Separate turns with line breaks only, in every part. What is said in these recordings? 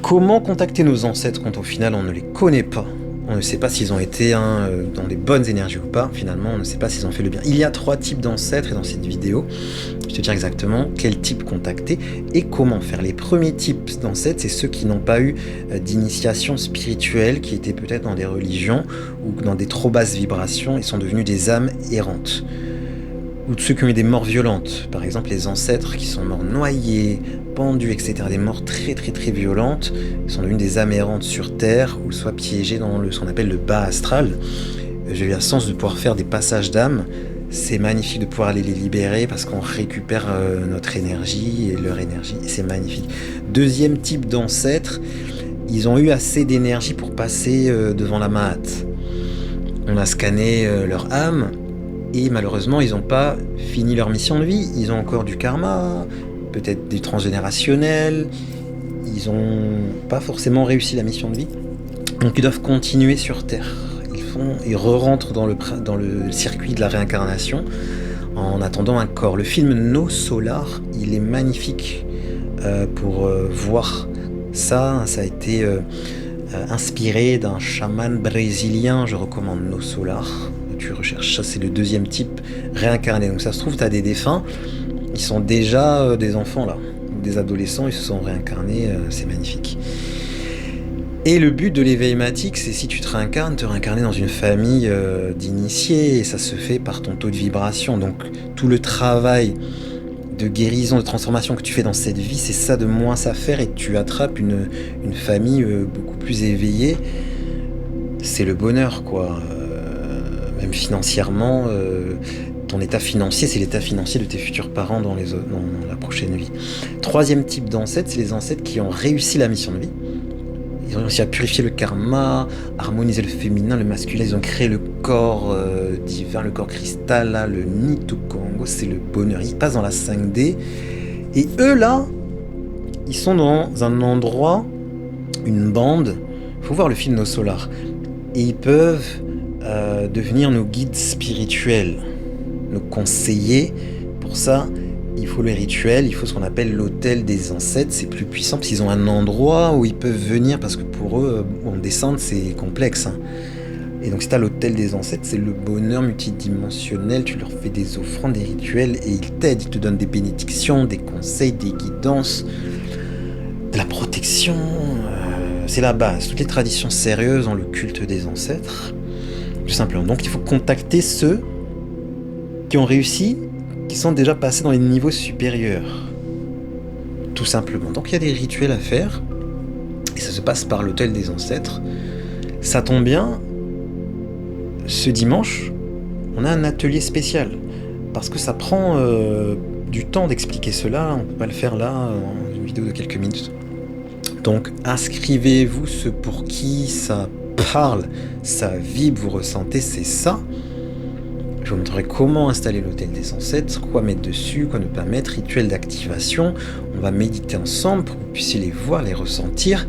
Comment contacter nos ancêtres quand au final on ne les connaît pas? On ne sait pas s'ils ont été dans les bonnes énergies ou pas, finalement on ne sait pas s'ils ont fait le bien. Il y a 3 types d'ancêtres et dans cette vidéo, je te dire exactement quel type contacter et comment faire. Les premiers types d'ancêtres, c'est ceux qui n'ont pas eu d'initiation spirituelle, qui étaient peut-être dans des religions ou dans des trop basses vibrations et sont devenus des âmes errantes. Ou de ceux qui ont eu des morts violentes, par exemple les ancêtres qui sont morts noyés, pendus, etc. Des morts très très très violentes, sont devenus des âmes errantes sur Terre, ou soit piégés dans ce qu'on appelle le bas astral. J'ai eu la chance de pouvoir faire des passages d'âmes, c'est magnifique de pouvoir aller les libérer parce qu'on récupère notre énergie et leur énergie, et c'est magnifique. Deuxième type d'ancêtres, ils ont eu assez d'énergie pour passer devant la Mahat. On a scanné leur âme, et malheureusement, ils n'ont pas fini leur mission de vie. Ils ont encore du karma, peut-être du transgénérationnel. Ils n'ont pas forcément réussi la mission de vie. Donc ils doivent continuer sur Terre. Ils re-rentrent dans le circuit de la réincarnation en attendant un corps. Le film No Solar, il est magnifique pour voir ça. Ça a été inspiré d'un chaman brésilien. Je recommande No Solar. Tu recherches, ça c'est le deuxième type réincarné. Donc ça se trouve, tu as des défunts, ils sont déjà des enfants là, des adolescents, ils se sont réincarnés, c'est magnifique. Et le but de l'éveil matique, c'est si tu te réincarner dans une famille d'initiés, et ça se fait par ton taux de vibration. Donc tout le travail de guérison, de transformation que tu fais dans cette vie, c'est ça de moins à faire, et tu attrapes une famille beaucoup plus éveillée. C'est le bonheur, quoi. Même financièrement, ton état financier, c'est l'état financier de tes futurs parents dans la prochaine vie. Troisième type d'ancêtres, c'est les ancêtres qui ont réussi la mission de vie. Ils ont réussi à purifier le karma, harmoniser le féminin, le masculin. Ils ont créé le corps divin, le corps cristal, là, le Nito Congo, c'est le bonheur. Ils passent dans la 5D. Et eux, là, ils sont dans un endroit, une bande. Il faut voir le film No Solar. Et ils peuvent devenir nos guides spirituels, nos conseillers. Pour ça, il faut le rituel, il faut ce qu'on appelle l'autel des ancêtres. C'est plus puissant parce qu'ils ont un endroit où ils peuvent venir, parce que pour eux, en descente, c'est complexe. Et donc, si tu as l'autel des ancêtres, c'est le bonheur multidimensionnel. Tu leur fais des offrandes, des rituels, et ils t'aident, ils te donnent des bénédictions, des conseils, des guidances, de la protection. C'est la base. Toutes les traditions sérieuses ont le culte des ancêtres. Tout simplement. Donc il faut contacter ceux qui ont réussi, qui sont déjà passés dans les niveaux supérieurs. Tout simplement. Donc il y a des rituels à faire, et ça se passe par l'autel des ancêtres. Ça tombe bien, ce dimanche, on a un atelier spécial, parce que ça prend du temps d'expliquer cela, on ne peut pas le faire là, en une vidéo de quelques minutes. Donc inscrivez-vous, ceux pour qui ça parle, ça vibre, vous ressentez, c'est ça. Je vous montrerai comment installer l'autel des ancêtres, quoi mettre dessus, quoi ne pas mettre, rituel d'activation. On va méditer ensemble pour que vous puissiez les voir, les ressentir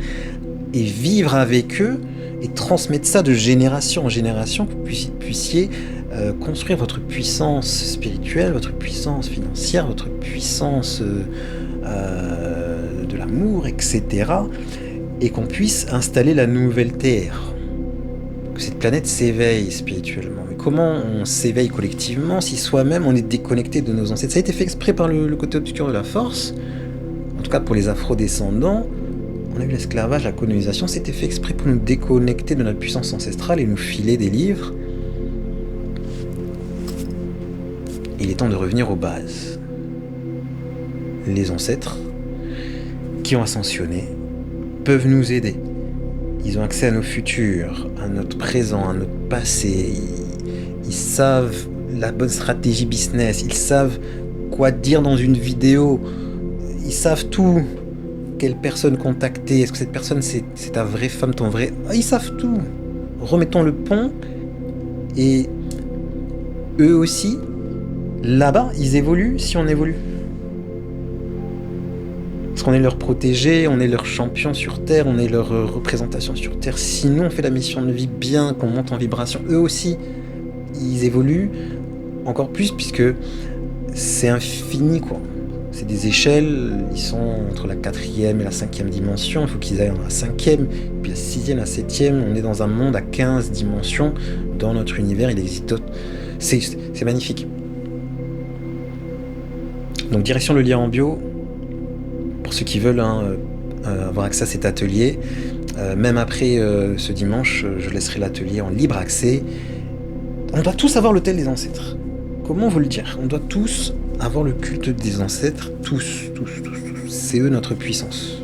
et vivre avec eux et transmettre ça de génération en génération, que vous puissiez construire votre puissance spirituelle, votre puissance financière, votre puissance de l'amour, etc. Et qu'on puisse installer la nouvelle Terre. Que cette planète s'éveille spirituellement. Mais comment on s'éveille collectivement si soi-même on est déconnecté de nos ancêtres? Ça a été fait exprès par le côté obscur de la force. En tout cas pour les afro-descendants, on a eu l'esclavage, la colonisation, c'était fait exprès pour nous déconnecter de notre puissance ancestrale et nous filer des livres. Il est temps de revenir aux bases. Les ancêtres qui ont ascensionné peuvent nous aider. Ils ont accès à nos futurs, à notre présent, à notre passé. Ils savent la bonne stratégie business. Ils savent quoi dire dans une vidéo. Ils savent tout. Quelle personne contacter. Est-ce que cette personne, c'est ta vraie femme, ton vrai... Ils savent tout. Remettons le pont. Et eux aussi, là-bas, ils évoluent si on évolue. Parce qu'on est leur protégé, on est leur champion sur Terre, on est leur représentation sur Terre. Sinon, on fait la mission de vie bien, qu'on monte en vibration. Eux aussi, ils évoluent encore plus, puisque c'est infini, quoi. C'est des échelles, ils sont entre la 4e et la 5e dimension, il faut qu'ils aillent dans la 5e, puis la 6e, la 7e, on est dans un monde à 15 dimensions, dans notre univers, il existe d'autres... C'est magnifique. Donc direction le lien en bio, pour ceux qui veulent avoir accès à cet atelier. Même après ce dimanche, je laisserai l'atelier en libre accès. On doit tous avoir l'autel des ancêtres. Comment vous le dire? On doit tous avoir le culte des ancêtres, tous. C'est eux notre puissance.